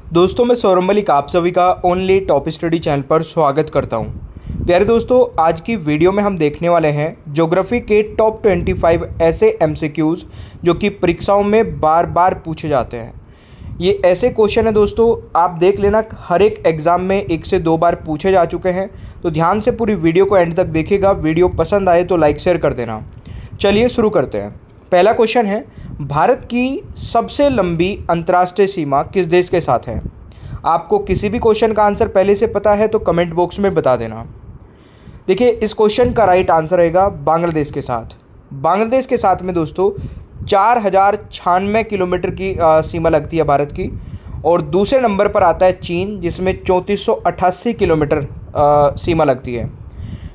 दोस्तों मैं सौरभ मलिक आप सभी का ओनली टॉप स्टडी चैनल पर स्वागत करता हूं। प्यारे दोस्तों, आज की वीडियो में हम देखने वाले हैं ज्योग्राफी के टॉप 25 ऐसे एमसीक्यूज़ जो कि परीक्षाओं में बार बार पूछे जाते हैं। ये ऐसे क्वेश्चन है दोस्तों, आप देख लेना, हर एक एग्ज़ाम में 1 से 2 बार पूछे जा चुके हैं। तो ध्यान से पूरी वीडियो को एंड तक देखिएगा। वीडियो पसंद आए तो लाइक शेयर कर देना। चलिए शुरू करते हैं। पहला क्वेश्चन है, भारत की सबसे लंबी अंतर्राष्ट्रीय सीमा किस देश के साथ है? आपको किसी भी क्वेश्चन का आंसर पहले से पता है तो कमेंट बॉक्स में बता देना। देखिए, इस क्वेश्चन का राइट आंसर रहेगा बांग्लादेश के साथ। बांग्लादेश के साथ में दोस्तों 4096 किलोमीटर की सीमा लगती है भारत की। और दूसरे नंबर पर आता है चीन, जिसमें 3488 किलोमीटर सीमा लगती है।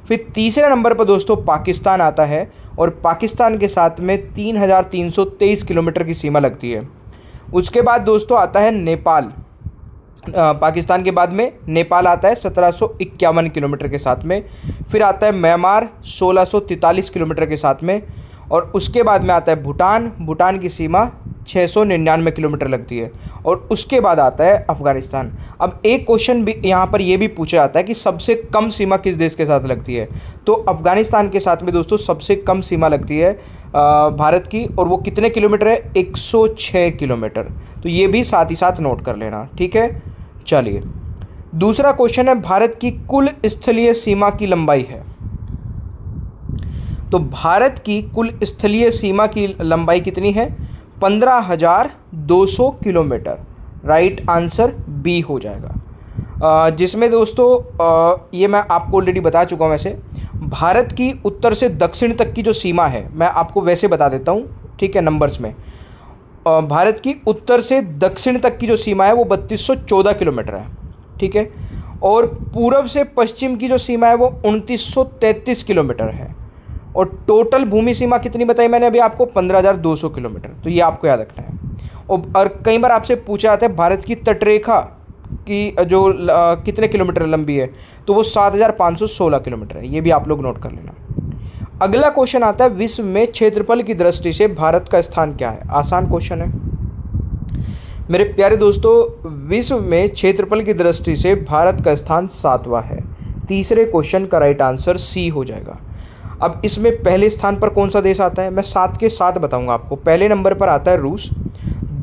फिर तीसरे नंबर पर दोस्तों पाकिस्तान आता है और पाकिस्तान के साथ में 3323 किलोमीटर की सीमा लगती है। उसके बाद दोस्तों आता है नेपाल। पाकिस्तान के बाद में नेपाल आता है 1751 किलोमीटर के साथ में। फिर आता है म्यांमार 1643 किलोमीटर के साथ में। और उसके बाद में आता है भूटान। भूटान की सीमा 699 किलोमीटर लगती है। और उसके बाद आता है अफ़गानिस्तान। अब एक क्वेश्चन भी यहाँ पर ये भी पूछा जाता है कि सबसे कम सीमा किस देश के साथ लगती है? तो अफ़गानिस्तान के साथ में दोस्तों सबसे कम सीमा लगती है भारत की। और वो कितने किलोमीटर है? 106 किलोमीटर। तो ये भी साथ ही साथ नोट कर लेना, ठीक है। चलिए, दूसरा क्वेश्चन है, भारत की कुल स्थलीय सीमा की लंबाई है। तो भारत की कुल स्थलीय सीमा की लंबाई कितनी है? 15,200 किलोमीटर। राइट आंसर बी हो जाएगा। जिसमें दोस्तों ये मैं आपको ऑलरेडी बता चुका हूँ। वैसे भारत की उत्तर से दक्षिण तक की जो सीमा है, मैं आपको वैसे बता देता हूँ, ठीक है, नंबर्स में। भारत की उत्तर से दक्षिण तक की जो सीमा है वो 3214 किलोमीटर है, ठीक है। और पूर्व से पश्चिम की जो सीमा है वो 2933 किलोमीटर है। और टोटल भूमि सीमा कितनी बताई मैंने अभी आपको? 15,200 किलोमीटर। तो ये आपको याद रखना है। और कई बार आपसे पूछा जाता है भारत की तटरेखा की जो कितने किलोमीटर लंबी है, तो वो 7,516 किलोमीटर है। ये भी आप लोग नोट कर लेना। अगला क्वेश्चन आता है, विश्व में क्षेत्रफल की दृष्टि से भारत का स्थान क्या है? आसान क्वेश्चन है मेरे प्यारे दोस्तों। विश्व में क्षेत्रफल की दृष्टि से भारत का स्थान 7वां है। तीसरे क्वेश्चन का राइट आंसर सी हो जाएगा। अब इसमें पहले स्थान पर कौन सा देश आता है? मैं 7 के 7 बताऊंगा आपको। पहले नंबर पर आता है रूस।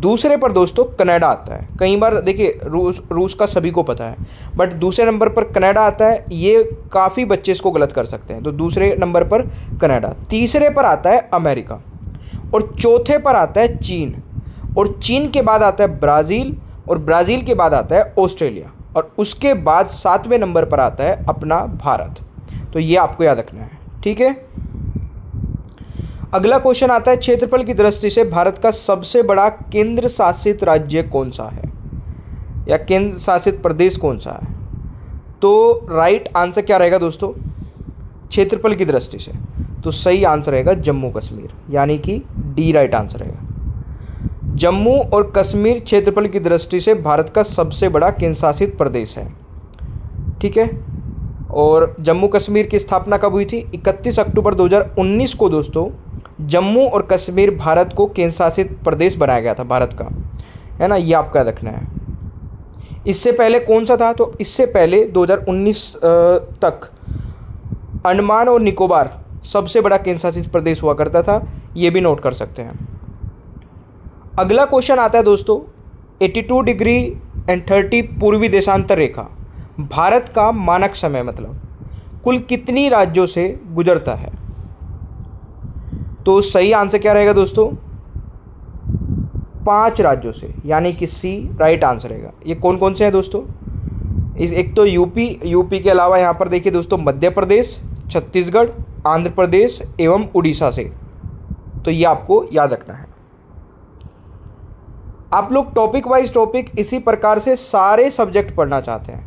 दूसरे पर दोस्तों कनाडा आता है। कई बार देखिए रूस का सभी को पता है, बट दूसरे नंबर पर कनाडा आता है। ये काफ़ी बच्चे इसको गलत कर सकते हैं। तो दूसरे नंबर पर कनाडा। तीसरे पर आता है अमेरिका। और चौथे पर आता है चीन। और चीन के बाद आता है ब्राज़ील। और ब्राज़ील के बाद आता है ऑस्ट्रेलिया। और उसके बाद 7वें नंबर पर आता है अपना भारत। तो ये आपको याद रखना है, ठीक है। अगला क्वेश्चन आता है, क्षेत्रफल की दृष्टि से भारत का सबसे बड़ा केंद्र शासित राज्य कौन सा है, या केंद्र शासित प्रदेश कौन सा है? तो राइट आंसर क्या रहेगा दोस्तों क्षेत्रफल की दृष्टि से? तो सही आंसर रहेगा जम्मू कश्मीर, यानी कि डी राइट आंसर रहेगा। जम्मू और कश्मीर क्षेत्रफल की दृष्टि से भारत का सबसे बड़ा केंद्र शासित प्रदेश है, ठीक है। और जम्मू कश्मीर की स्थापना कब हुई थी? 31 अक्टूबर 2019 को दोस्तों जम्मू और कश्मीर भारत को केंद्र शासित प्रदेश बनाया गया था भारत का, है ना। ये आपका रखना है। इससे पहले कौन सा था? तो इससे पहले 2019 तक अंडमान और निकोबार सबसे बड़ा केंद्र शासित प्रदेश हुआ करता था। ये भी नोट कर सकते हैं। अगला क्वेश्चन आता है दोस्तों, 82 डिग्री एंड 30 पूर्वी देशांतर रेखा भारत का मानक समय मतलब कुल कितनी राज्यों से गुजरता है? तो सही आंसर क्या रहेगा दोस्तों? 5 राज्यों से, यानी कि सी राइट आंसर रहेगा। ये कौन कौन से हैं दोस्तों? एक तो यूपी के अलावा यहाँ पर देखिए दोस्तों मध्य प्रदेश, छत्तीसगढ़, आंध्र प्रदेश एवं उड़ीसा से। तो ये आपको याद रखना है। आप लोग टॉपिक वाइज टॉपिक इसी प्रकार से सारे सब्जेक्ट पढ़ना चाहते हैं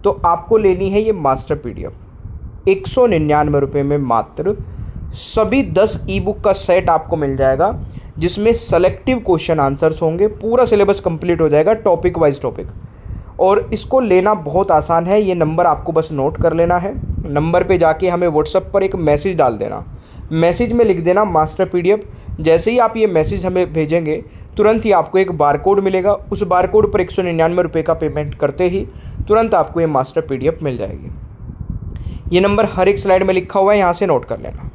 तो आपको लेनी है ये मास्टर PDF 199 रुपये में मात्र। सभी 10 ई बुक का सेट आपको मिल जाएगा, जिसमें सेलेक्टिव क्वेश्चन आंसर्स होंगे। पूरा सिलेबस कंप्लीट हो जाएगा टॉपिक वाइज टॉपिक। और इसको लेना बहुत आसान है। ये नंबर आपको बस नोट कर लेना है। नंबर पे जाके हमें व्हाट्सएप पर एक मैसेज डाल देना। मैसेज में लिख देना मास्टर PDF। जैसे ही आप ये मैसेज हमें भेजेंगे तुरंत ही आपको एक बारकोड मिलेगा। उस बारकोड पर 199 रुपये का पेमेंट करते ही तुरंत आपको ये मास्टर PDF मिल जाएगी। ये नंबर हर एक स्लाइड में लिखा हुआ है, यहाँ से नोट कर लेना।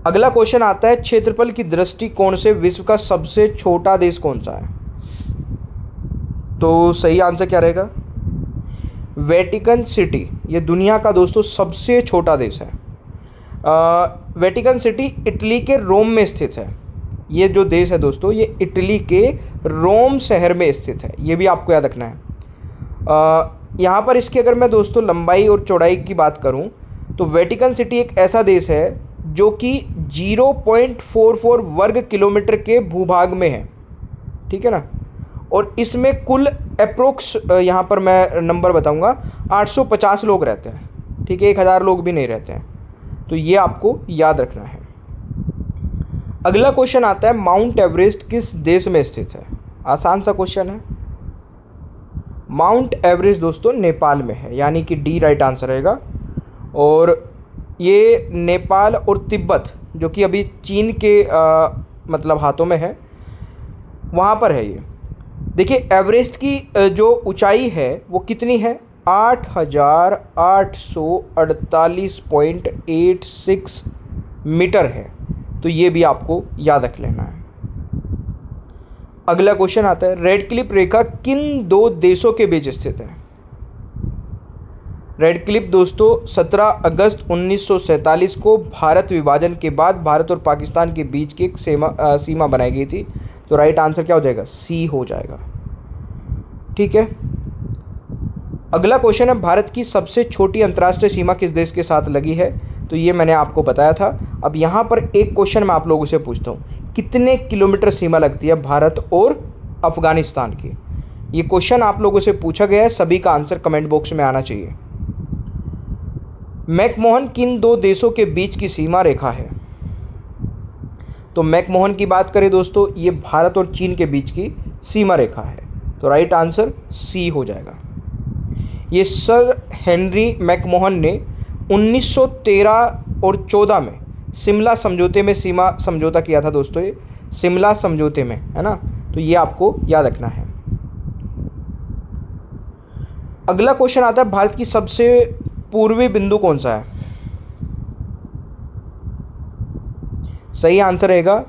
अगला क्वेश्चन आता है, क्षेत्रफल की दृष्टिकोण से विश्व का सबसे छोटा देश कौन सा है? तो सही आंसर क्या रहेगा? Vatican city. ये दुनिया का दोस्तों सबसे छोटा देश है। वेटिकन सिटी इटली के रोम में स्थित है। ये जो देश है दोस्तों, ये इटली के रोम शहर में स्थित है, ये भी आपको याद रखना है। यहाँ पर इसकी अगर मैं दोस्तों लंबाई और चौड़ाई की बात करूँ तो वेटिकन सिटी एक ऐसा देश है जो कि 0.44 वर्ग किलोमीटर के भूभाग में है, ठीक है ना। और इसमें कुल अप्रोक्स यहाँ पर मैं नंबर बताऊँगा 850 लोग रहते हैं, ठीक है, 1000 लोग भी नहीं रहते हैं, तो ये आपको याद रखना है। अगला क्वेश्चन आता है, माउंट एवरेस्ट किस देश में स्थित है? आसान सा क्वेश्चन है। माउंट एवरेस्ट दोस्तों नेपाल में है, यानी कि डी राइट आंसर रहेगा। और ये नेपाल और तिब्बत जो कि अभी चीन के मतलब हाथों में है, वहाँ पर है ये। देखिए एवरेस्ट की जो ऊंचाई है वो कितनी है? 8,848.86 मीटर है, तो ये भी आपको याद रख लेना है। अगला क्वेश्चन आता है, रेड क्लिफ रेखा किन दो देशों के बीच स्थित है? रेड क्लिफ दोस्तों 17 अगस्त 1947 को भारत विभाजन के बाद भारत और पाकिस्तान के बीच की एक सीमा बनाई गई थी, तो राइट आंसर क्या हो जाएगा? सी हो जाएगा, ठीक है। अगला क्वेश्चन है, भारत की सबसे छोटी अंतर्राष्ट्रीय सीमा किस देश के साथ लगी है? तो ये मैंने आपको बताया था। अब यहाँ पर एक क्वेश्चन मैं आप लोगों से पूछता हूँ, कितने किलोमीटर सीमा लगती है भारत और अफगानिस्तान की? ये क्वेश्चन आप लोगों से पूछा गया है, सभी का आंसर कमेंट बॉक्स में आना चाहिए। मैकमोहन किन दो देशों के बीच की सीमा रेखा है? तो मैकमोहन की बात करें दोस्तों, ये भारत और चीन के बीच की सीमा रेखा है, तो राइट आंसर सी हो जाएगा। ये सर हेनरी मैकमोहन ने 1913 और 14 में शिमला समझौते में सीमा समझौता किया था दोस्तों, ये शिमला समझौते में, है ना, तो ये आपको याद रखना है। अगला क्वेश्चन आता है, भारत की सबसे पूर्वी बिंदु कौन सा है? सही आंसर रहेगा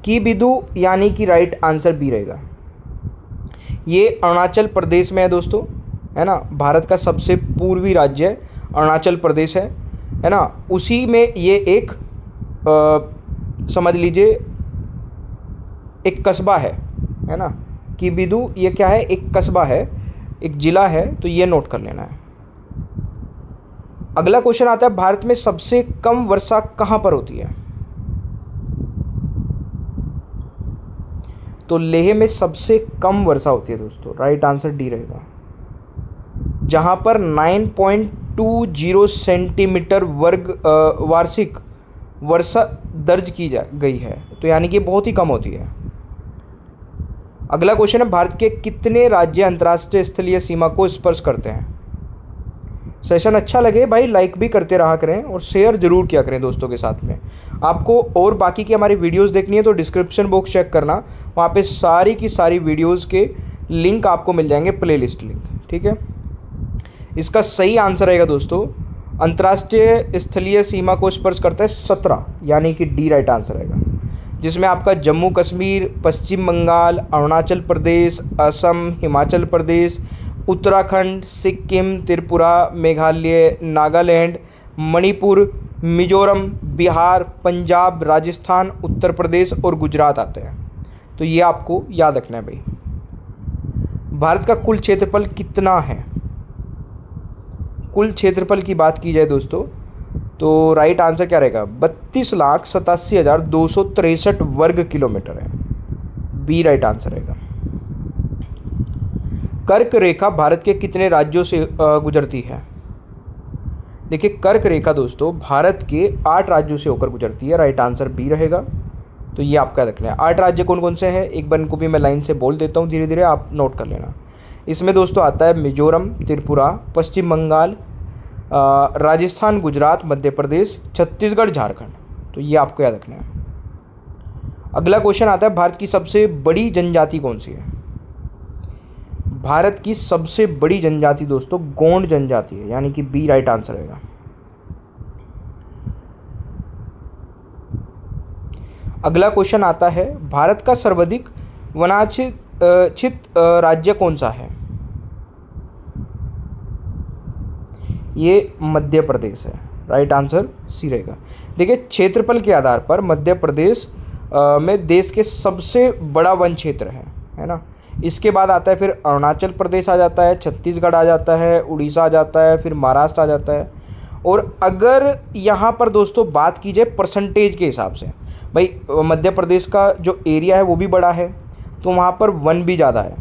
की बिंदु, यानी कि राइट आंसर बी रहेगा। ये अरुणाचल प्रदेश में है दोस्तों, है ना, भारत का सबसे पूर्वी राज्य अरुणाचल प्रदेश है ना, उसी में ये एक समझ लीजिए एक कस्बा है ना, की बिदु ये क्या है? एक कस्बा है, एक जिला है, तो ये नोट कर लेना है। अगला क्वेश्चन आता है, भारत में सबसे कम वर्षा कहाँ पर होती है? तो लेह में सबसे कम वर्षा होती है दोस्तों, राइट आंसर डी रहेगा, जहाँ पर 9.20 सेंटीमीटर वर्ग वार्षिक वर्षा दर्ज की गई है, तो यानी कि बहुत ही कम होती है। अगला क्वेश्चन है, भारत के कितने राज्य अंतर्राष्ट्रीय स्थलीय सीमा को स्पर्श करते हैं? सेशन अच्छा लगे भाई लाइक भी करते रहा करें और शेयर जरूर किया करें दोस्तों के साथ में। आपको और बाकी की हमारी वीडियोस देखनी है तो डिस्क्रिप्शन बॉक्स चेक करना, वहाँ पे सारी की सारी वीडियोस के लिंक आपको मिल जाएंगे, प्लेलिस्ट लिंक, ठीक है। इसका सही आंसर रहेगा दोस्तों, अंतर्राष्ट्रीय स्थलीय सीमा को स्पर्श करता है 17, यानी कि डी राइट आंसर रहेगा, जिसमें आपका जम्मू कश्मीर, पश्चिम बंगाल, अरुणाचल प्रदेश, असम, हिमाचल प्रदेश, उत्तराखंड, सिक्किम, त्रिपुरा, मेघालय, नागालैंड, मणिपुर, मिजोरम, बिहार, पंजाब, राजस्थान, उत्तर प्रदेश और गुजरात आते हैं, तो ये आपको याद रखना है भाई। भारत का कुल क्षेत्रफल कितना है? कुल क्षेत्रफल की बात की जाए दोस्तों तो राइट आंसर क्या रहेगा? 32,87,263 वर्ग किलोमीटर है, बी राइट आंसर रहेगा। कर्क रेखा भारत के कितने राज्यों से गुजरती है? देखिए कर्क रेखा दोस्तों भारत के 8 राज्यों से होकर गुजरती है, राइट आंसर बी रहेगा, तो ये आपका रखना है। 8 राज्य कौन कौन से हैं, एक बार इनको भी मैं लाइन से बोल देता हूँ, धीरे धीरे आप नोट कर लेना। इसमें दोस्तों आता है मिजोरम, त्रिपुरा, पश्चिम बंगाल, राजस्थान, गुजरात, मध्य प्रदेश, छत्तीसगढ़, झारखंड, तो ये आपको याद रखना है। अगला क्वेश्चन आता है, भारत की सबसे बड़ी जनजाति कौन सी है? भारत की सबसे बड़ी जनजाति दोस्तों गोंड जनजाति है, यानी कि बी राइट आंसर रहेगा। अगला क्वेश्चन आता है, भारत का सर्वाधिक वनाच्छित राज्य कौन सा है? ये मध्य प्रदेश है, राइट आंसर सी रहेगा। देखिए, क्षेत्रफल के आधार पर मध्य प्रदेश में देश के सबसे बड़ा वन क्षेत्र है ना। इसके बाद आता है फिर अरुणाचल प्रदेश आ जाता है, छत्तीसगढ़ आ जाता है, उड़ीसा आ जाता है, फिर महाराष्ट्र आ जाता है। और अगर यहाँ पर दोस्तों बात की जाए परसेंटेज के हिसाब से, भाई मध्य प्रदेश का जो एरिया है वो भी बड़ा है, तो वहाँ पर वन भी ज़्यादा है।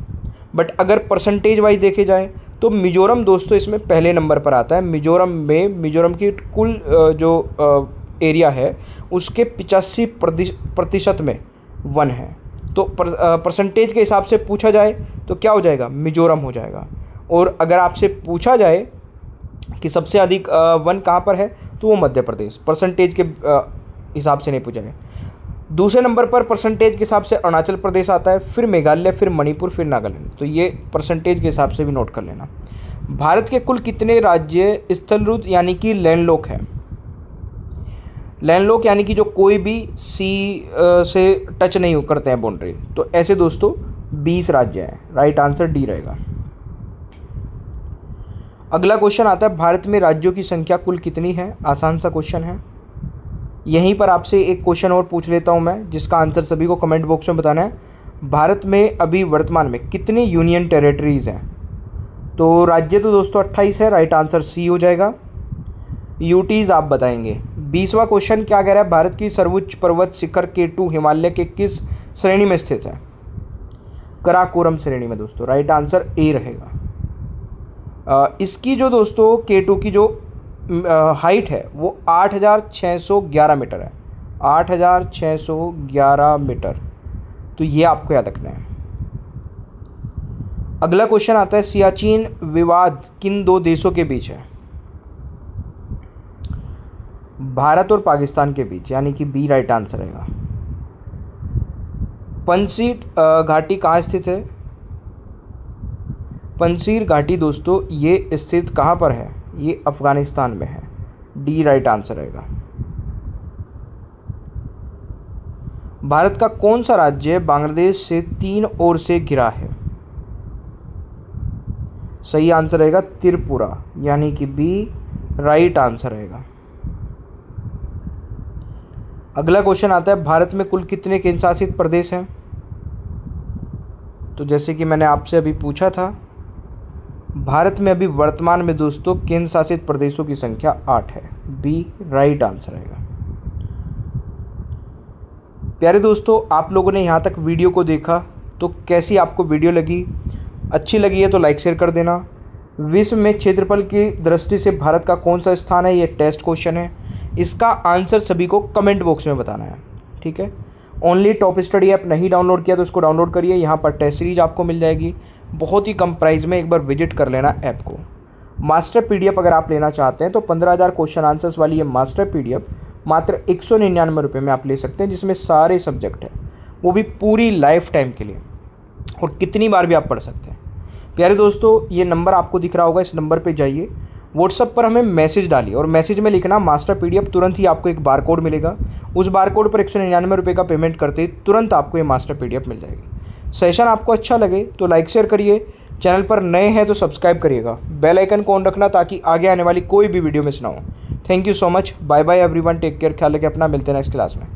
बट अगर परसेंटेज वाइज देखे जाए तो मिजोरम दोस्तों इसमें पहले नंबर पर आता है। मिजोरम की कुल जो एरिया है उसके 85% में वन है। तो परसेंटेज के हिसाब से पूछा जाए तो क्या हो जाएगा? मिजोरम हो जाएगा। और अगर आपसे पूछा जाए कि सबसे अधिक वन कहाँ पर है, तो वो मध्य प्रदेश। परसेंटेज के हिसाब से नहीं पूछा गया। दूसरे नंबर पर परसेंटेज के हिसाब से अरुणाचल प्रदेश आता है, फिर मेघालय, फिर मणिपुर, फिर नागालैंड। तो ये परसेंटेज के हिसाब से भी नोट कर लेना। भारत के कुल कितने राज्य स्थलरुद्ध यानी कि लैंडलॉक है? लैंडलॉक यानी कि जो कोई भी सी से टच नहीं करते हैं बाउंड्री, तो ऐसे दोस्तों 20 राज्य हैं, राइट आंसर डी रहेगा। अगला क्वेश्चन आता है, भारत में राज्यों की संख्या कुल कितनी है? आसान सा क्वेश्चन है। यहीं पर आपसे एक क्वेश्चन और पूछ लेता हूं मैं, जिसका आंसर सभी को कमेंट बॉक्स में बताना है। भारत में अभी वर्तमान में कितनी यूनियन टेरिटरीज हैं? तो राज्य तो दोस्तों 28 है, राइट आंसर सी हो जाएगा। यूटीज आप बताएंगे। 20वां क्वेश्चन क्या कह रहा है, भारत की सर्वोच्च पर्वत शिखर K2 हिमालय के किस श्रेणी में स्थित है? कराकोरम श्रेणी में दोस्तों, राइट आंसर ए रहेगा। इसकी जो दोस्तों K2 की जो हाइट है वो 8611 मीटर है, 8611 मीटर। तो ये आपको याद रखना है। अगला क्वेश्चन आता है, सियाचिन विवाद किन दो देशों के बीच है? भारत और पाकिस्तान के बीच, यानी कि बी राइट आंसर रहेगा। पंसीर घाटी कहाँ स्थित है? पंसीर घाटी दोस्तों ये स्थित कहाँ पर है? ये अफगानिस्तान में है, डी राइट आंसर रहेगा। भारत का कौन सा राज्य बांग्लादेश से 3 ओर से घिरा है? सही आंसर रहेगा त्रिपुरा, यानी कि बी राइट आंसर रहेगा। अगला क्वेश्चन आता है, भारत में कुल कितने केंद्र शासित प्रदेश हैं? तो जैसे कि मैंने आपसे अभी पूछा था, भारत में अभी वर्तमान में दोस्तों केंद्र शासित प्रदेशों की संख्या 8 है, बी राइट आंसर रहेगा। प्यारे दोस्तों, आप लोगों ने यहाँ तक वीडियो को देखा तो कैसी आपको वीडियो लगी? अच्छी लगी है तो लाइक शेयर कर देना। विश्व में क्षेत्रफल की दृष्टि से भारत का कौन सा स्थान है? ये टेस्ट क्वेश्चन है, इसका आंसर सभी को कमेंट बॉक्स में बताना है, ठीक है। ओनली टॉप स्टडी ऐप नहीं डाउनलोड किया तो उसको डाउनलोड करिए। यहाँ पर टेस्ट सीरीज आपको मिल जाएगी बहुत ही कम प्राइस में, एक बार विजिट कर लेना ऐप को। मास्टर पीडीएफ अगर आप लेना चाहते हैं तो 15,000 क्वेश्चन आंसर्स वाली ये मास्टर पीडीएफ मात्र 199 रुपये में आप ले सकते हैं, जिसमें सारे सब्जेक्ट हैं, वो भी पूरी लाइफ टाइम के लिए, और कितनी बार भी आप पढ़ सकते हैं। प्यारे दोस्तों, ये नंबर आपको दिख रहा होगा, इस नंबर पर जाइए, व्हाट्सएप पर हमें मैसेज डालिए और मैसेज में लिखना मास्टर पीडीएफ। तुरंत ही आपको एक बारकोड मिलेगा, उस बारकोड पर 199 रुपये का पेमेंट करते ही तुरंत आपको ये मास्टर पीडीएफ मिल जाएगी। सेशन आपको अच्छा लगे तो लाइक शेयर करिए, चैनल पर नए हैं तो सब्सक्राइब करिएगा, बेल आइकन को ऑन रखना ताकि आगे आने वाली कोई भी वीडियो मिस ना हो। Thank you so much, bye bye everyone, take care, ख्याल रखिए अपना, मिलते हैं नेक्स्ट क्लास में।